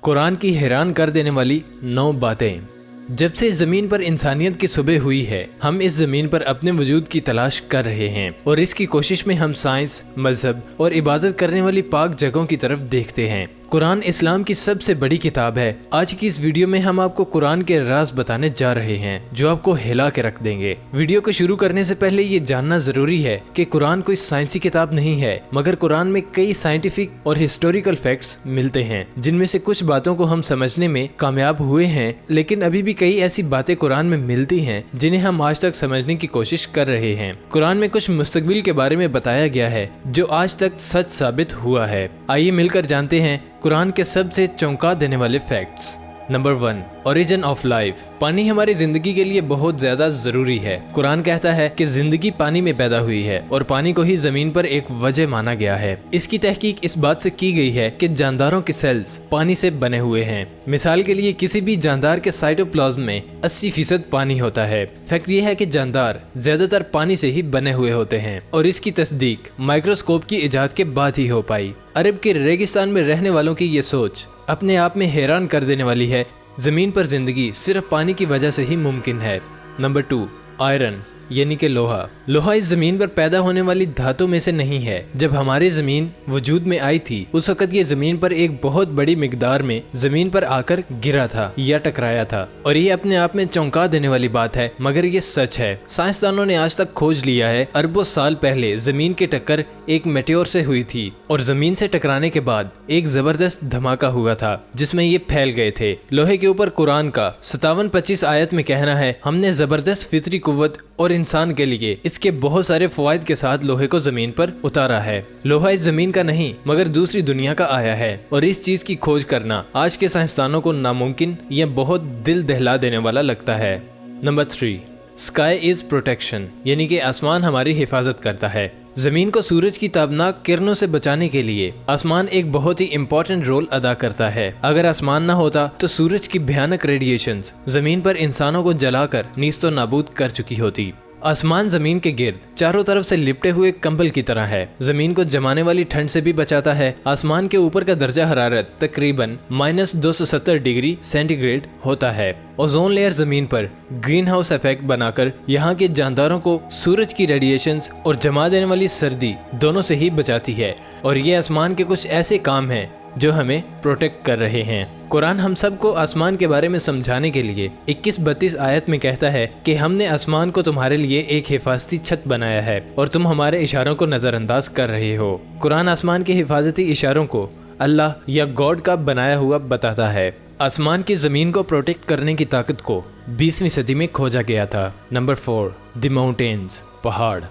कुरान की हैरान कर देने वाली 9 बातें। जब से ज़मीन पर इंसानियत की सुबह हुई है, हम इस ज़मीन पर अपने वजूद की तलाश कर रहे हैं और इसकी कोशिश में हम साइंस, मजहब और इबादत करने वाली पाक जगहों की तरफ देखते हैं। कुरान इस्लाम की सबसे बड़ी किताब है। आज की इस वीडियो में हम आपको कुरान के राज बताने जा रहे हैं जो आपको हिला के रख देंगे। वीडियो को शुरू करने से पहले ये जानना जरूरी है कि कुरान कोई साइंसी किताब नहीं है, मगर कुरान में कई साइंटिफिक और हिस्टोरिकल फैक्ट्स मिलते हैं जिनमें से कुछ बातों को हम समझने में कामयाब हुए हैं, लेकिन अभी भी कई ऐसी बातें कुरान में मिलती हैं जिन्हें हम आज तक समझने की कोशिश कर रहे हैं। कुरान में कुछ मुस्तकबिल के बारे में बताया गया है जो आज तक सच साबित हुआ है। आइए मिलकर जानते हैं कुरान के सबसे चौंका देने वाले facts. Number 1, origin of life. पानी हमारी जिंदगी के लिए बहुत ज्यादा जरूरी है। कुरान कहता है कि जिंदगी पानी में पैदा हुई है और पानी को ही जमीन पर एक वजह माना गया है। इसकी तहकीक इस बात से की गई है कि जानदारों के सेल्स पानी से बने हुए हैं। मिसाल के लिए किसी भी जानदार के साइटोप्लाज्म में 80% पानी होता है। फैक्ट ये है कि जानदार ज्यादातर पानी से ही बने हुए होते हैं और इसकी तस्दीक माइक्रोस्कोप की इजाद के बाद ही हो पाई। अरब के रेगिस्तान में रहने वालों की ये सोच अपने आप में हैरान कर देने वाली है। जमीन पर जिंदगी सिर्फ पानी की वजह से ही मुमकिन है। नंबर 2, आयरन यानी कि लोहा। लोहा इस जमीन पर पैदा होने वाली धातु में से नहीं है। जब हमारी जमीन वजूद में आई थी उस वक्त ये जमीन पर एक बहुत बड़ी मिकदार में जमीन पर आकर गिरा था या टकराया था, और ये अपने आप में चौंका देने वाली बात है, मगर ये सच है। साइंसदानों ने आज तक खोज लिया है अरबों साल पहले जमीन की टक्कर एक मेटेओर से हुई थी और जमीन से टकराने के बाद एक जबरदस्त धमाका हुआ था जिसमें ये फैल गए थे। लोहे के ऊपर कुरान का 57-25 आयत में कहना है, हमने जबरदस्त फितरी कुव्वत और इंसान के लिए इसके बहुत सारे फवायद के साथ लोहे को जमीन पर उतारा है। लोहा इस जमीन का नहीं मगर दूसरी दुनिया का आया है और इस चीज की खोज करना आज के साइंसदानों को नामुमकिन या बहुत दिल दहला देने वाला लगता है। नंबर 3, स्काई इज प्रोटेक्शन यानी कि आसमान हमारी हिफाजत करता है। जमीन को सूरज की ताबनाक किरणों से बचाने के लिए आसमान एक बहुत ही इम्पोर्टेंट रोल अदा करता है। अगर आसमान न होता तो सूरज की भयानक रेडिएशंस जमीन पर इंसानों को जलाकर नीस्तो नाबूद कर चुकी होती। आसमान जमीन के गिर्द चारों तरफ से लिपटे हुए कंबल की तरह है। जमीन को जमाने वाली ठंड से भी बचाता है। आसमान के ऊपर का दर्जा हरारत तकरीबन -270 डिग्री सेंटीग्रेड होता है। ओजोन लेयर जमीन पर ग्रीन हाउस इफेक्ट बनाकर यहाँ के जानदारों को सूरज की रेडिएशंस और जमा देने वाली सर्दी दोनों से ही बचाती है। और ये आसमान के कुछ ऐसे काम हैं जो हमें प्रोटेक्ट कर रहे हैं। कुरान हम सबको आसमान के बारे में समझाने के लिए 21-32 आयत में कहता है कि हमने आसमान को तुम्हारे लिए एक हिफाजती छत बनाया है और तुम हमारे इशारों को नजरअंदाज कर रहे हो। कुरान आसमान के हिफाजती इशारों को अल्लाह या गॉड का बनाया हुआ बताता है। आसमान की जमीन को प्रोटेक्ट करने की ताकत को 20वीं सदी में खोजा गया था। नंबर 4, द माउंटेन्स, पहाड़।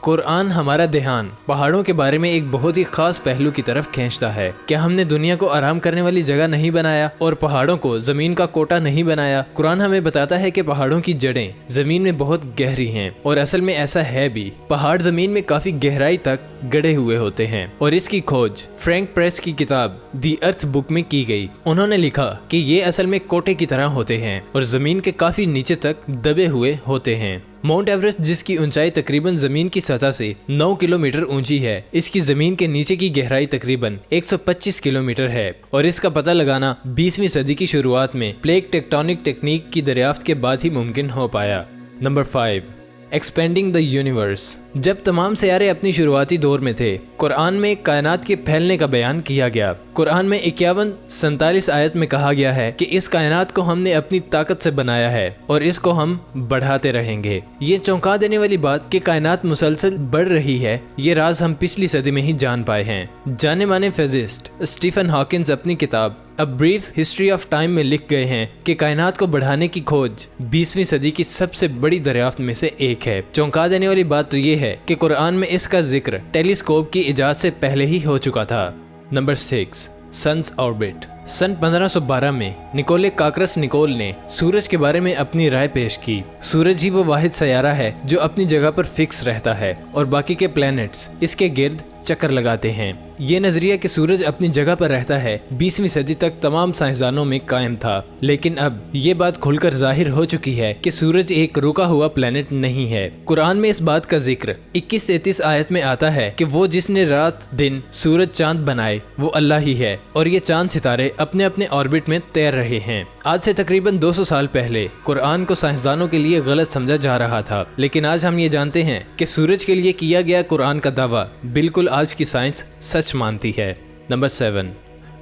कुरान हमारा ध्यान पहाड़ों के बारे में एक बहुत ही खास पहलू की तरफ खींचता है। क्या हमने दुनिया को आराम करने वाली जगह नहीं बनाया और पहाड़ों को जमीन का कोटा नहीं बनाया? कुरान हमें बताता है कि पहाड़ों की जड़ें जमीन में बहुत गहरी हैं और असल में ऐसा है भी। पहाड़ जमीन में काफी गहराई तक गड़े हुए होते हैं और इसकी खोज फ्रैंक प्रेस की किताब दी अर्थ बुक में की गई। उन्होंने लिखा कि ये असल में कोटे की तरह होते हैं और जमीन के काफी नीचे तक दबे हुए होते हैं। माउंट एवरेस्ट, जिसकी ऊंचाई तकरीबन जमीन की सतह से 9 किलोमीटर ऊंची है, इसकी जमीन के नीचे की गहराई तकरीबन 125 किलोमीटर है और इसका पता लगाना 20वीं सदी की शुरुआत में प्लेट टेक्टोनिक टेक्निक की दरियाफ्त के बाद ही मुमकिन हो पाया। Number 5, expanding the universe. जब तमाम सियारे अपनी शुरुआती दौर में थे, कुरान में कायनात के फैलने का बयान किया गया। कुरान में 51-47 आयत में कहा गया है कि इस कायनात को हमने अपनी ताकत से बनाया है और इसको हम बढ़ाते रहेंगे। ये चौंका देने वाली बात कि कायनात मुसलसल बढ़ रही है, ये राज हम पिछली सदी में ही जान पाए हैं। जाने माने फिजिस्ट स्टीफन हॉकिंस अपनी किताब a brief history of time में लिख गए हैं कि कायनात को बढ़ाने की खोज 20वीं सदी की सबसे बड़ी दरियाफ्त में से एक है। चौंका देने वाली बात तो ये है कि कुरान में इसका जिक्र टेलीस्कोप की इजाद से पहले ही हो चुका था। Number 6, sons orbit. सन 1512 में निकोले काकरस निकोल ने सूरज के बारे में अपनी राय पेश की। सूरज ही वो वाहिद सयारा है जो अपनी जगह पर फिक्स रहता है और बाकी के प्लैनेट्स इसके गिर्द चक्कर लगाते हैं। ये नजरिया कि सूरज अपनी जगह पर रहता है 20वीं सदी तक तमाम साइंसदानों में कायम था, लेकिन अब ये बात खुलकर जाहिर हो चुकी है कि सूरज एक रुका हुआ प्लेनेट नहीं है। कुरान में इस बात का जिक्र 21-33 आयत में आता है कि वो जिसने रात दिन सूरज चांद बनाए वो अल्लाह ही है, और ये चांद सितारे अपने अपने ऑर्बिट में तैर रहे हैं। आज से तकरीबन 200 साल पहले कुरान को साइंसदानों के लिए गलत समझा जा रहा था, लेकिन आज हम ये जानते हैं कि सूरज के लिए किया गया कुरान का दावा बिल्कुल आज की साइंस सच मानती है। नंबर 7,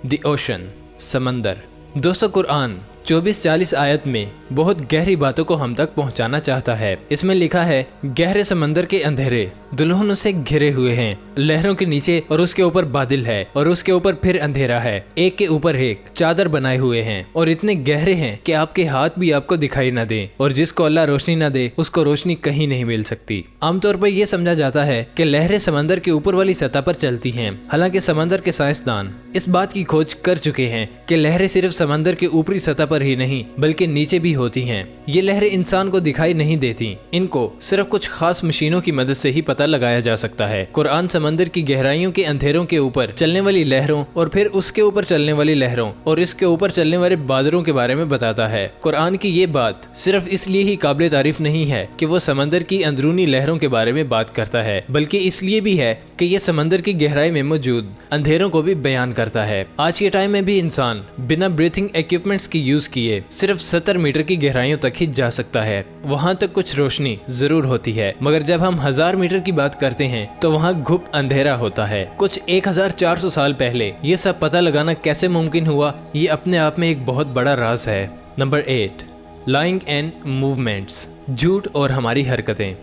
द ओशन, समंदर। दोस्तों, कुरान 24-40 आयत में बहुत गहरी बातों को हम तक पहुंचाना चाहता है। इसमें लिखा है, गहरे समंदर के अंधेरे दुल्हनों से घिरे हुए हैं, लहरों के नीचे और उसके ऊपर बादल है और उसके ऊपर फिर अंधेरा है, एक के ऊपर एक चादर बनाए हुए हैं और इतने गहरे हैं कि आपके हाथ भी आपको दिखाई न दे, और जिसको अल्लाह रोशनी न दे उसको रोशनी कहीं नहीं मिल सकती। आमतौर पर यह समझा जाता है कि लहरें समंदर के ऊपर वाली सतह पर चलती हैं। हालांकि समंदर के साइंसदान इस बात की खोज कर चुके हैं कि लहरें सिर्फ समंदर के ऊपरी सतह पर ही नहीं बल्कि नीचे भी होती हैं। ये लहरें इंसान को दिखाई नहीं देती, इनको सिर्फ कुछ खास मशीनों की मदद से ही पता लगाया जा सकता है। कुरान समंदर की गहराइयों के अंधेरों के ऊपर चलने वाली लहरों और फिर उसके ऊपर चलने वाली लहरों और इसके ऊपर चलने वाले बादलों के बारे में बताता है। कुरान की ये बात सिर्फ इसलिए ही काबिल तारीफ नहीं है कि वो समंदर की अंदरूनी लहरों के बारे में बात करता है, बल्कि इसलिए भी है कि ये समंदर की गहराई में मौजूद अंधेरों को भी बयान करता है। आज के टाइम में भी इंसान बिना ब्रीथिंग इक्विपमेंट्स की यूज किए सिर्फ 70 मीटर की गहराइयों तक ही जा सकता है। वहाँ तक कुछ रोशनी जरूर होती है, मगर जब हम 1000 मीटर की बात करते हैं तो वहाँ घुप अंधेरा होता है। कुछ 1400 साल पहले ये सब पता लगाना कैसे मुमकिन हुआ, ये अपने आप में एक बहुत बड़ा राज है। नंबर 8, लाइंग एंड मूवमेंट्स, झूठ और हमारी हरकतें।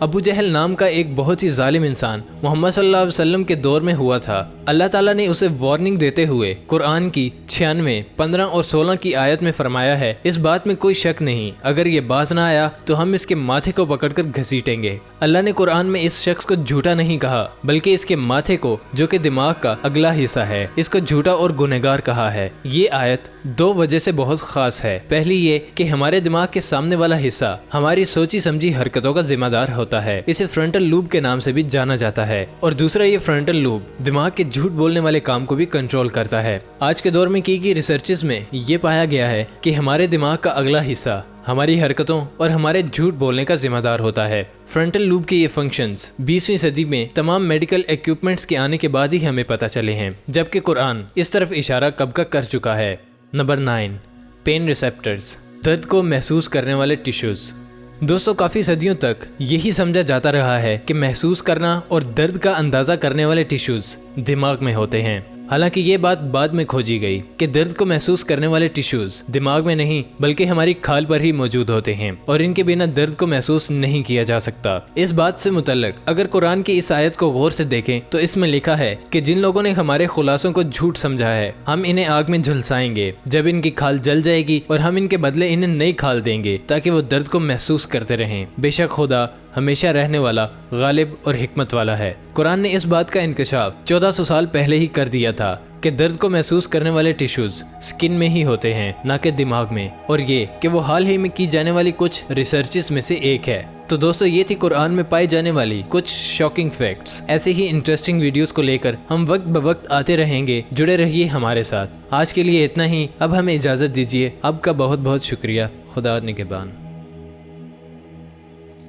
अबू जहल नाम का एक बहुत ही जालिम इंसान मोहम्मद सल्लल्लाहु अलैहि वसल्लम के दौर में हुआ था। अल्लाह ताला ने उसे वार्निंग देते हुए कुरान की 96, 15 और 16 की आयत में फरमाया है, इस बात में कोई शक नहीं, अगर ये बाज ना आया तो हम इसके माथे को पकड़कर घसीटेंगे। अल्लाह ने कुरान में इस शख्स को झूठा नहीं कहा, बल्कि इसके माथे को, जो कि दिमाग का अगला हिस्सा है, इसको झूठा और गुनहगार कहा है। ये आयत 2 वजह से बहुत खास है। पहली ये कि हमारे दिमाग के सामने वाला हिस्सा हमारी सोची समझी हरकतों का जिम्मेदार होता है, इसे फ्रंटल लूब के नाम से भी जाना जाता है। और दूसरा, ये फ्रंटल लूब दिमाग के झूठ बोलने वाले काम को भी कंट्रोल करता है। आज के दौर में की गई रिसर्चेस में ये पाया गया है कि हमारे दिमाग का अगला हिस्सा हमारी हरकतों और हमारे झूठ बोलने का जिम्मेदार होता है। फ्रंटल लूब के ये फंक्शंस 20वीं सदी में तमाम मेडिकल इक्विपमेंट्स के आने के बाद ही हमें पता चले हैं, जबकि कुरान इस तरफ इशारा कब का कर चुका है। नंबर 9, पेन रिसेप्टर्स, दर्द को महसूस करने वाले टिश्यूज। दोस्तों, काफ़ी सदियों तक यही समझा जाता रहा है कि महसूस करना और दर्द का अंदाज़ा करने वाले टिश्यूज दिमाग में होते हैं। हालांकि ये बात बाद में खोजी गई कि दर्द को महसूस करने वाले टिश्यूज दिमाग में नहीं बल्कि हमारी खाल पर ही मौजूद होते हैं और इनके बिना दर्द को महसूस नहीं किया जा सकता। इस बात से मुतल्लिक अगर कुरान की इस आयत को गौर से देखें तो इसमें लिखा है कि जिन लोगों ने हमारे खुलासों को झूठ समझा है, हम इन्हें आग में झुलसाएंगे जब इनकी खाल जल जाएगी, और हम इनके बदले इन्हें नई खाल देंगे ताकि वो दर्द को महसूस करते रहें। बेशक खुदा हमेशा रहने वाला, गालिब और हिकमत वाला है। कुरान ने इस बात का इंकशाफ 1400 साल पहले ही कर दिया था कि दर्द को महसूस करने वाले टिश्यूज स्किन में ही होते हैं, ना कि दिमाग में, और ये कि वो हाल ही में की जाने वाली कुछ रिसर्चेस में से एक है। तो दोस्तों, ये थी कुरान में पाई जाने वाली कुछ शॉकिंग फैक्ट्स। ऐसे ही इंटरेस्टिंग वीडियोस को लेकर हम वक्त ब वक्त आते रहेंगे, जुड़े रहिए हमारे साथ। आज के लिए इतना ही, अब हमें इजाज़त दीजिए। आपका बहुत बहुत शुक्रिया। खुदा निगहबान।